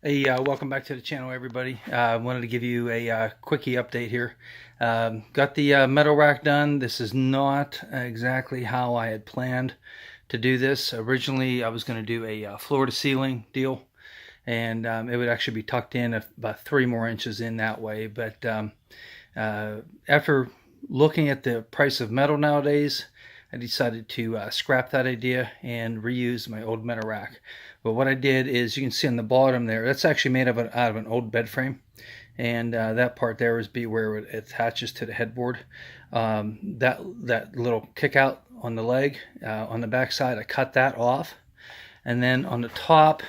Hey, welcome back to the channel, everybody. I wanted to give you a quickie update here. Got the metal rack done. This is not exactly how I had planned to do this. Originally, I was going to do a floor-to-ceiling deal, and it would actually be tucked in about 3 more inches in that way. But after looking at the price of metal nowadays, I decided to scrap that idea and reuse my old metal rack. But what I did is, you can see on the bottom there, that's actually made out of an old bed frame, and that part there is where it attaches to the headboard. That little kick out on the leg on the back side, I cut that off, and then on the top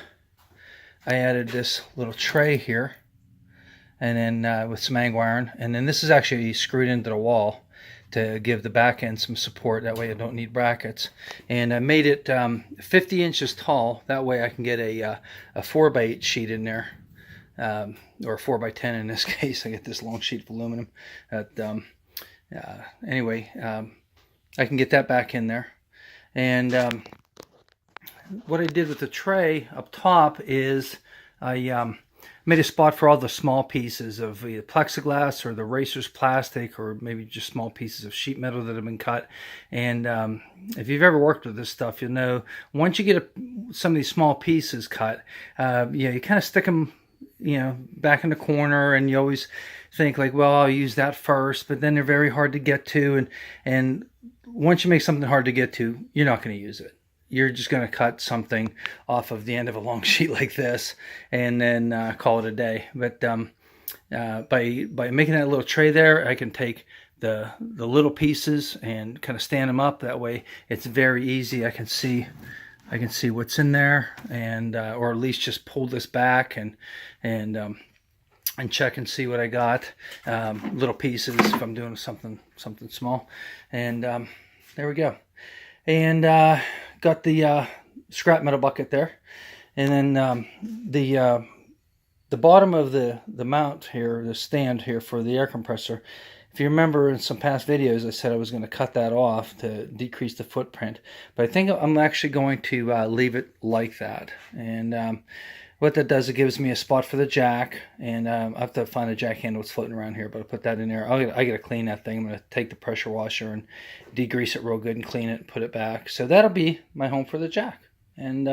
I added this little tray here, and then with some angle iron, and then this is actually screwed into the wall to give the back end some support. That way I don't need brackets. And I made it 50 inches tall. That way I can get a 4x8 sheet in there, or 4x10 in this case. I get this long sheet of aluminum. Anyway, I can get that back in there. And what I did with the tray up top is I made a spot for all the small pieces of either plexiglass or the racer's plastic, or maybe just small pieces of sheet metal that have been cut. And if you've ever worked with this stuff, you'll know once you get some of these small pieces cut, you kind of stick them back in the corner, and you always think like, well, I'll use that first, but then they're very hard to get to, and once you make something hard to get to, you're not going to use it. You're just going to cut something off of the end of a long sheet like this, and then call it a day. But by making that little tray there, I can take the little pieces and kind of stand them up. That way, it's very easy. I can see what's in there, and or at least just pull this back and check and see what I got. Little pieces if I'm doing something small, and there we go. And got the scrap metal bucket there, and then the bottom of the mount here, the stand here for the air compressor. If you remember in some past videos, I said I was going to cut that off to decrease the footprint, but I think I'm actually going to leave it like that. And what that does, it gives me a spot for the jack, and I have to find a jack handle that's floating around here, but I'll put that in there. I got to clean that thing. I'm going to take the pressure washer and degrease it real good and clean it and put it back. So that'll be my home for the jack. And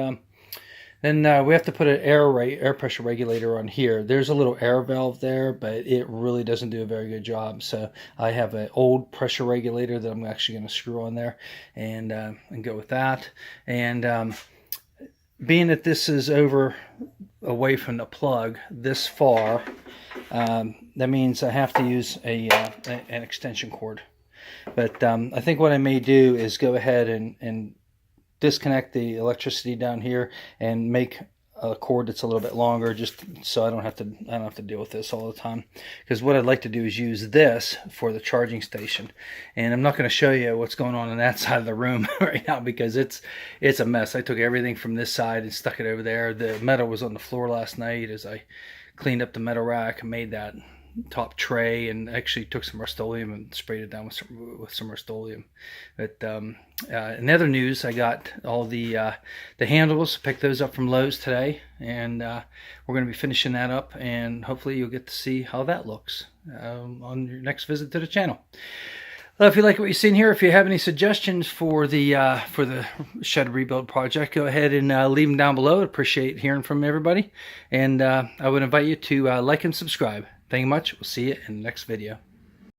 then we have to put an air pressure regulator on here. There's a little air valve there, but it really doesn't do a very good job. So I have an old pressure regulator that I'm actually going to screw on there and go with that. And being that this is away from the plug this far, that means I have to use an extension cord. But I think what I may do is go ahead and disconnect the electricity down here and make a cord that's a little bit longer, just so I don't have to deal with this all the time. Because what I'd like to do is use this for the charging station, and I'm not going to show you what's going on that side of the room right now because it's a mess. I took everything from this side and stuck it over there. The metal was on the floor last night as I cleaned up the metal rack and made that top tray, and actually took some Rust-Oleum and sprayed it down with some Rust-Oleum. But in other news, I got all the handles, picked those up from Lowe's today, and we're going to be finishing that up, and hopefully you'll get to see how that looks on your next visit to the channel. Well, if you like what you've seen here, if you have any suggestions for the shed rebuild project, go ahead and leave them down below. I'd appreciate hearing from everybody, and I would invite you to like and subscribe. Thank you much. We'll see you in the next video.